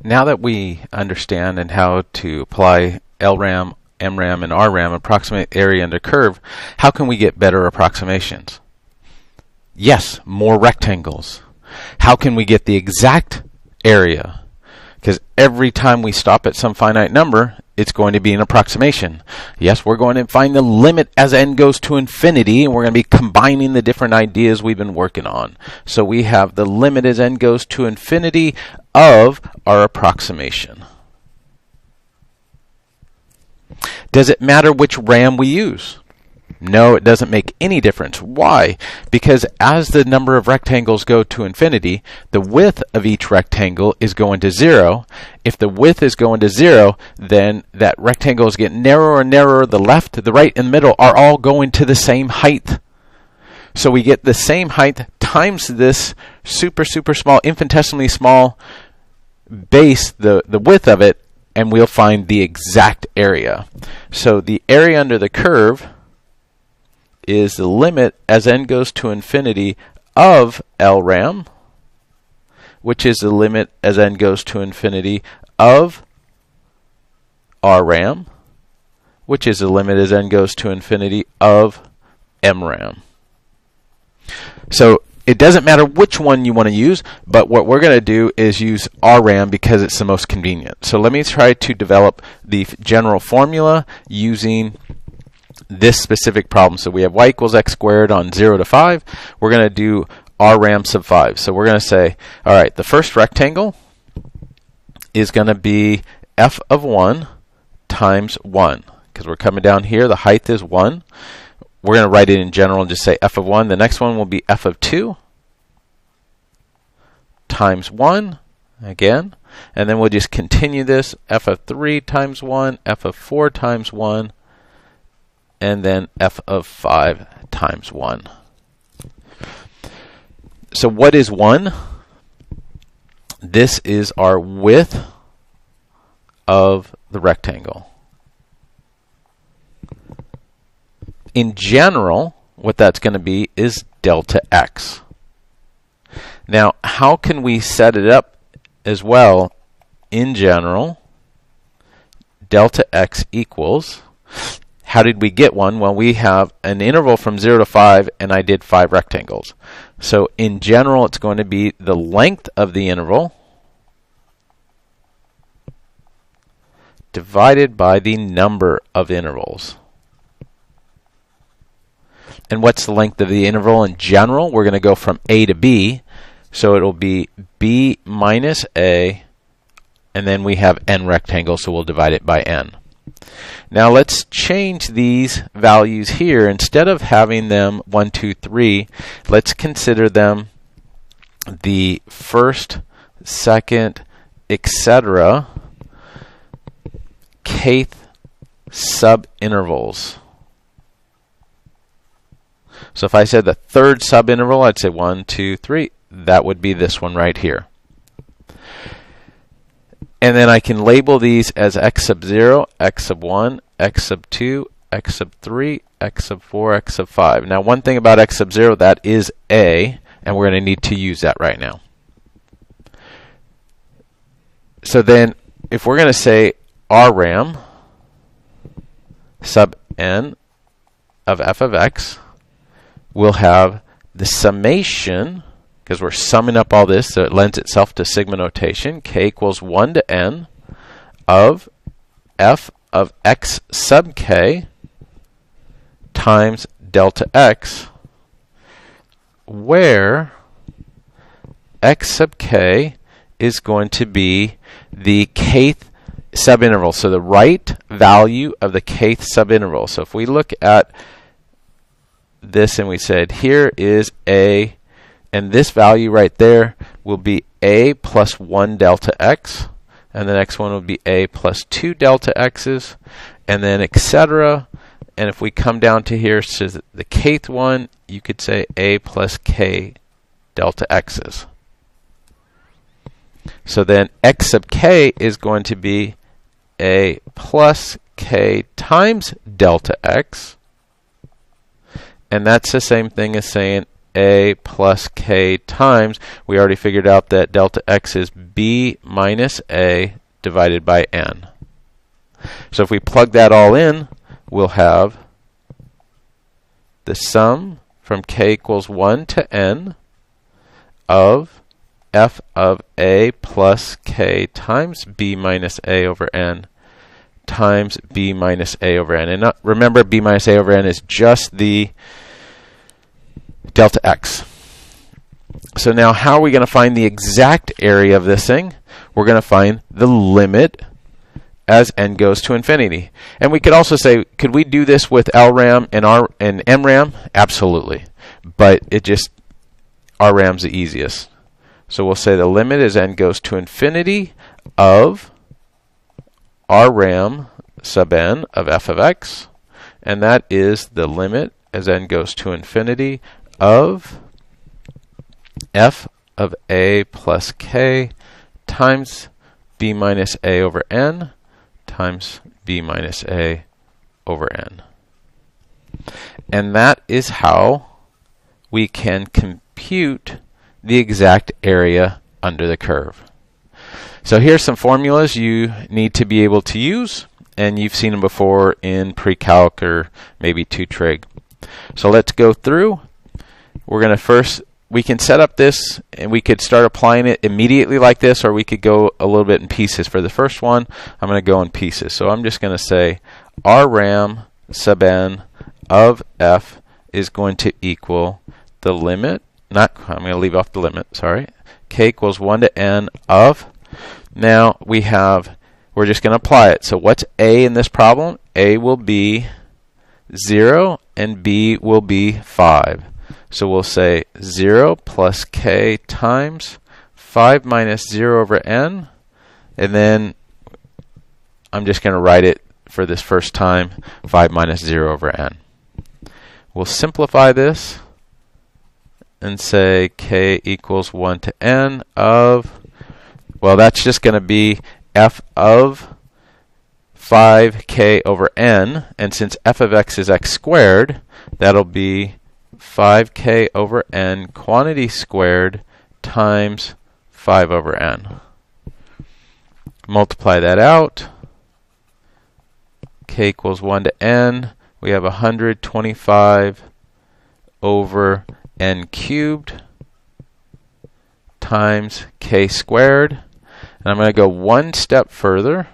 Now that we understand and how to apply LRAM, MRAM, and RRAM, approximate area under curve, how can we get better approximations? Yes, more rectangles. How can we get the exact area? Because every time we stop at some finite number, it's going to be an approximation. Yes, we're going to find the limit as n goes to infinity, and we're going to be combining the different ideas we've been working on. So we have the limit as n goes to infinity of our approximation. Does it matter which RAM we use? No, it doesn't make any difference. Why? Because as the number of rectangles go to infinity, the width of each rectangle is going to 0. If the width is going to 0, then that rectangle is getting narrower and narrower. The left, the right, and the middle are all going to the same height. So we get the same height times this super small, infinitesimally small base, the width of it, and we'll find the exact area. So the area under the curve is the limit as n goes to infinity of LRAM, which is the limit as n goes to infinity of RRAM, which is the limit as n goes to infinity of MRAM. So it doesn't matter which one you want to use, but what we're going to do is use RRAM because it's the most convenient. So let me try to develop the general formula using this specific problem. So we have y equals x squared on 0 to 5. We're going to do RRAM sub 5. So we're going to say, all right, the first rectangle is going to be f of 1 times 1. Because we're coming down here, the height is 1. We're going to write it in general and just say f of 1. The next one will be f of 2 times 1 again. And then we'll just continue this, f of 3 times 1, f of 4 times 1, and then f of 5 times 1. So what is 1? This is our width of the rectangle. In general, what that's going to be is delta x. Now, how can we set it up as well? In general, delta x equals, how did we get one? Well, we have an interval from 0 to 5, and I did 5 rectangles. So in general, it's going to be the length of the interval divided by the number of intervals. And what's the length of the interval in general? We're going to go from a to b. So it will be b minus a, and then we have n rectangles, so we'll divide it by n. Now let's change these values here. Instead of having them 1, 2, 3, let's consider them the first, second, etc. kth subintervals. So if I said the third subinterval, I'd say 1, 2, 3. That would be this one right here. And then I can label these as x sub 0, x sub 1, x sub 2, x sub 3, x sub 4, x sub 5. Now one thing about x sub 0, that is a, and we're going to need to use that right now. So then if we're going to say RRAM sub n of f of x, we'll have the summation, because we're summing up all this, so it lends itself to sigma notation, k equals 1 to n of f of x sub k times delta x, where x sub k is going to be the kth subinterval, so the right value of the kth subinterval. So if we look at this and we said here is a, and this value right there will be a plus 1 delta x, and the next one will be a plus 2 delta x's, and then etc. And if we come down to here, so the kth one, you could say a plus k delta x's. So then x sub k is going to be a plus k times delta x, and that's the same thing as saying a plus k times, we already figured out that delta x is b minus a divided by n. So if we plug that all in, we'll have the sum from k equals 1 to n of f of a plus k times b minus a over n times b minus a over n. And remember, b minus a over n is just the delta x. So now how are we going to find the exact area of this thing? We're going to find the limit as n goes to infinity. And we could also say, could we do this with LRAM and MRAM? Absolutely. But RRAM's the easiest. So we'll say the limit as n goes to infinity of RRAM sub n of f of x, and that is the limit as n goes to infinity of f of a plus k times b minus a over n times b minus a over n. And that is how we can compute the exact area under the curve. So here's some formulas you need to be able to use, and you've seen them before in pre-calc or maybe 2-trig. So let's go through. We're going to we can set up this and we could start applying it immediately like this, or we could go a little bit in pieces. For the first one, I'm going to go in pieces. So I'm just going to say RRAM sub n of f is going to equal the limit, I'm going to leave off the limit, sorry, k equals 1 to n of, now we're just going to apply it. So what's a in this problem? A will be 0 and b will be 5. So we'll say 0 plus k times 5 minus 0 over n, and then I'm just going to write it for this first time, 5 minus 0 over n. We'll simplify this and say k equals 1 to n of, well, that's just going to be f of 5k over n, and since f of x is x squared, that'll be 5k over n quantity squared times 5 over n. Multiply that out. K equals 1 to n. We have 125 over n cubed times k squared. And I'm going to go one step further.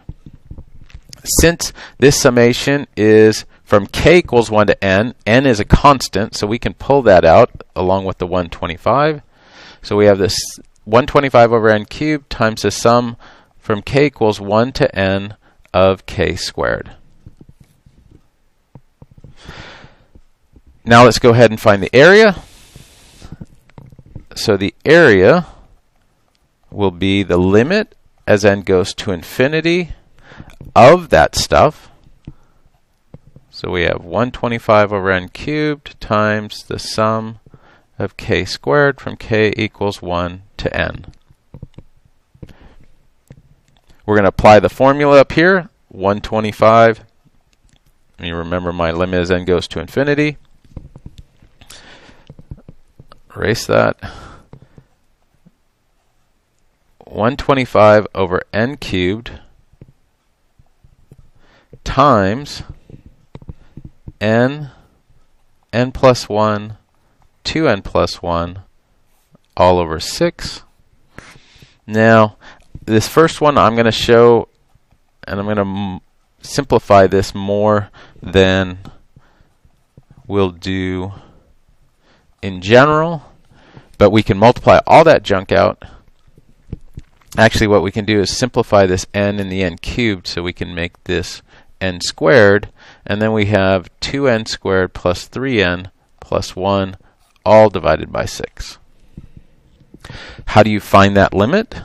Since this summation is from k equals 1 to n is a constant, so we can pull that out along with the 125. So we have this 125 over n cubed times the sum from k equals 1 to n of k squared. Now let's go ahead and find the area. So the area will be the limit as n goes to infinity of that stuff. So we have 125 over n cubed times the sum of k squared from k equals 1 to n. We're going to apply the formula up here, 125. And you remember my limit as n goes to infinity. Erase that. 125 over n cubed times n plus 1, 2n plus 1, all over 6. Now, this first one I'm going to show, and I'm going to simplify this more than we'll do in general, but we can multiply all that junk out. Actually, what we can do is simplify this n and the n cubed, so we can make this n squared, and then we have 2n squared plus 3n plus 1, all divided by 6. How do you find that limit?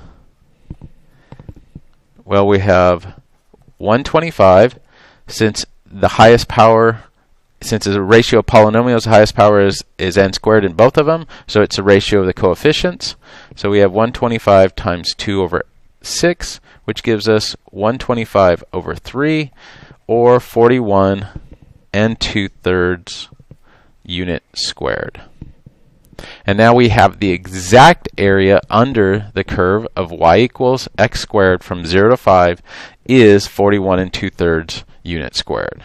Well, we have 125. Since the highest power, since it's a ratio of polynomials, the highest power is n squared in both of them, so it's a ratio of the coefficients. So we have 125 times 2 over 6, which gives us 125 over 3, or 41 and 2/3 unit squared. And now we have the exact area under the curve of y equals x squared from 0 to 5 is 41 2/3 units squared.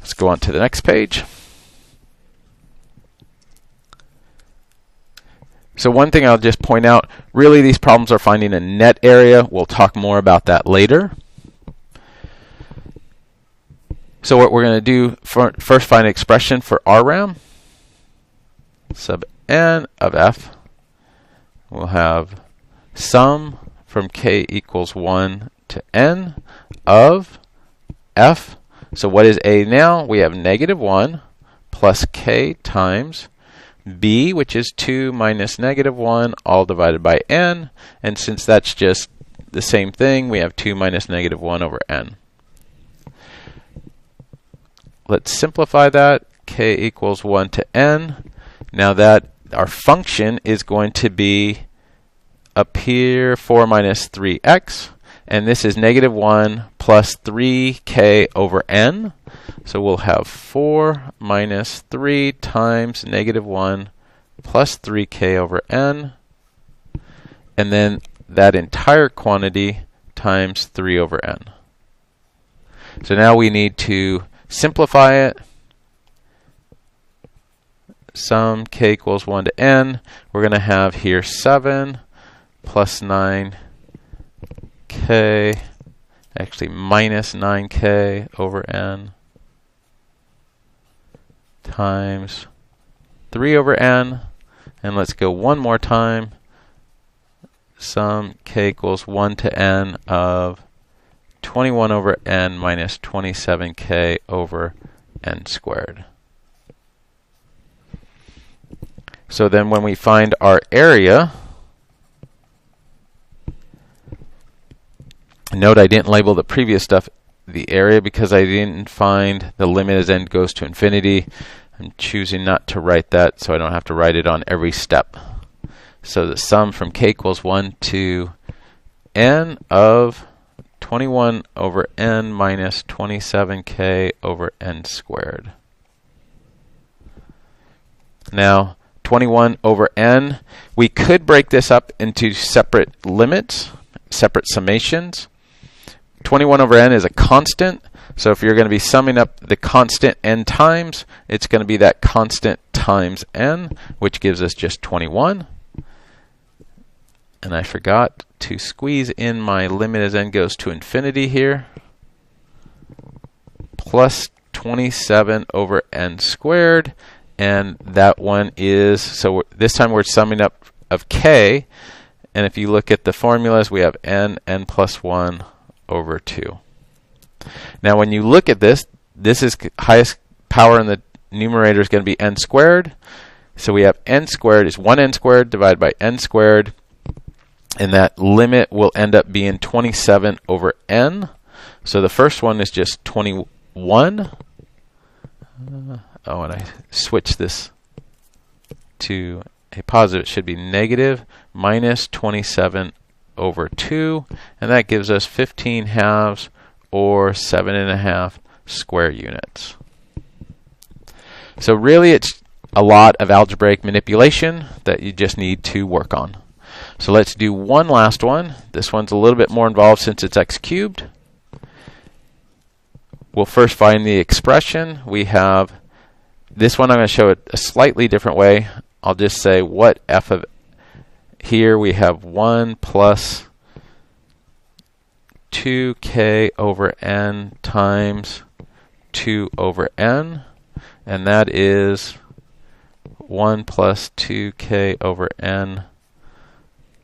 Let's go on to the next page. So one thing I'll just point out, really these problems are finding a net area. We'll talk more about that later. So what we're going to do, first find an expression for RRAM. Sub n of f. We'll have sum from k equals 1 to n of f. So what is a now? We have -1 plus k times b, which is 2 minus -1, all divided by n. And since that's just the same thing, we have 2 minus -1 over n. Let's simplify that. K equals 1 to n. Now that our function is going to be up here 4 minus 3x, and this is -1 plus 3k over n. So we'll have 4 minus 3 times -1 plus 3k over n, and then that entire quantity times 3 over n. So now we need to simplify it. Sum k equals 1 to n. We're going to have here 7 plus 9k, actually minus 9k over n, times 3 over n. And let's go one more time. Sum k equals 1 to n of 21 over n minus 27k over n squared. So then when we find our area, note I didn't label the previous stuff the area because I didn't find the limit as n goes to infinity. I'm choosing not to write that so I don't have to write it on every step. So the sum from k equals 1 to n of 21 over n minus 27k over n squared. Now 21 over n, we could break this up into separate limits, separate summations. 21 over n is a constant, so if you're going to be summing up the constant n times, it's going to be that constant times n, which gives us just 21. And I forgot to squeeze in my limit as n goes to infinity here, plus 27 over n squared. And that one is, so this time we're summing up of k, and if you look at the formulas, we have n plus 1 over 2. Now when you look at this, this is highest power in the numerator is going to be n squared. So we have n squared is 1n squared divided by n squared, and that limit will end up being 27 over n. So the first one is just 21. Oh, and I switched this to a positive. It should be negative minus 27 over 2, and that gives us 15 halves or 7.5 square units. So really it's a lot of algebraic manipulation that you just need to work on. So let's do one last one. This one's a little bit more involved since it's x cubed. We'll first find the expression. We have this one, I'm going to show it a slightly different way. I'll just say what f of here we have 1 plus 2k over n times 2 over n, and that is 1 plus 2k over n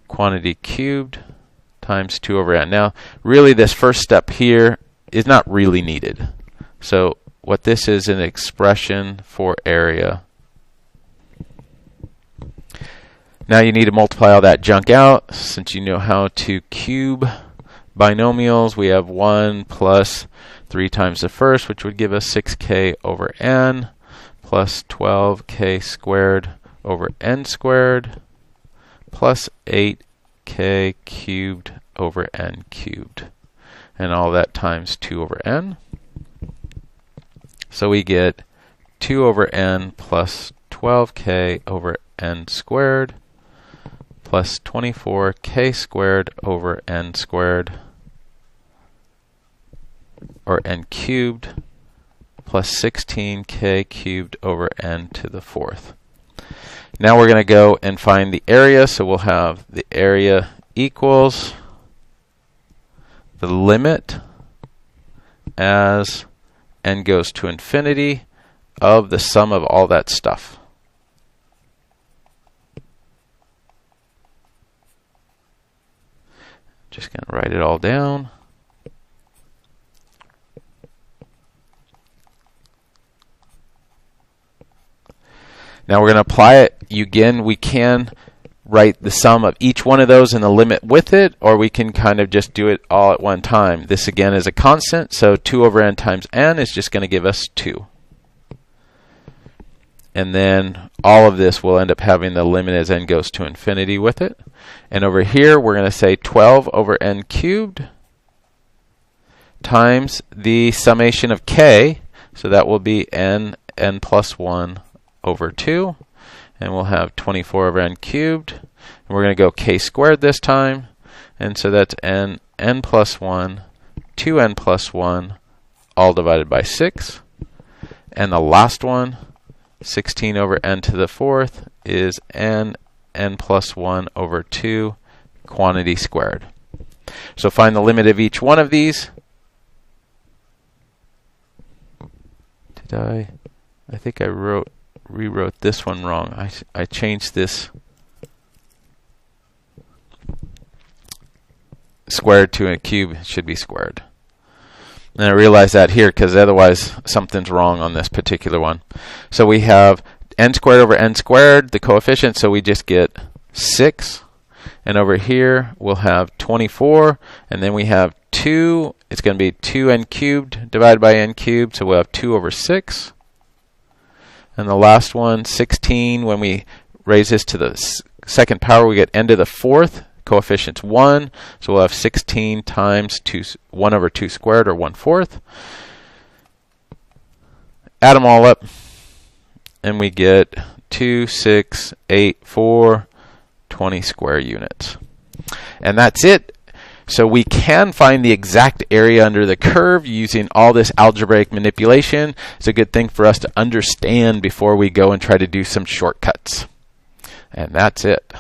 quantity cubed times 2 over n. Now really this first step here is not really needed. So what this is an expression for area. Now you need to multiply all that junk out. Since you know how to cube binomials, we have 1 plus 3 times the first, which would give us 6k over n, plus 12k squared over n squared, plus 8k cubed over n cubed. And all that times 2 over n. So we get 2 over n plus 12k over n squared plus 24k squared over n squared, or n cubed, plus 16k cubed over n to the fourth. Now we're going to go and find the area, so we'll have the area equals the limit as n goes to infinity of the sum of all that stuff. Just going to write it all down. Now we're going to apply it. Again, we can write the sum of each one of those and the limit with it, or we can kind of just do it all at one time. This again is a constant, so 2 over n times n is just going to give us 2. And then all of this will end up having the limit as n goes to infinity with it. And over here, we're going to say 12 over n cubed times the summation of k, so that will be n plus 1 over 2. And we'll have 24 over n cubed. And we're going to go k squared this time. And so that's n plus 1, 2n plus 1, all divided by 6. And the last one, 16 over n to the fourth, is n plus 1 over 2 quantity squared. So find the limit of each one of these. I think I rewrote this one wrong. I changed this squared to a cube. It should be squared. And I realized that here because otherwise something's wrong on this particular one. So we have n squared over n squared, the coefficient, so we just get 6. And over here we'll have 24, and then we have 2. It's going to be 2n cubed divided by n cubed, so we'll have 2 over 6. And the last one, 16, when we raise this to the second power, we get n to the fourth. Coefficient's 1, so we'll have 16 times 1 over 2 squared, or 1/4. Add them all up, and we get 2, 6, 8, 4, 20 square units. And that's it. So we can find the exact area under the curve using all this algebraic manipulation. It's a good thing for us to understand before we go and try to do some shortcuts. And that's it.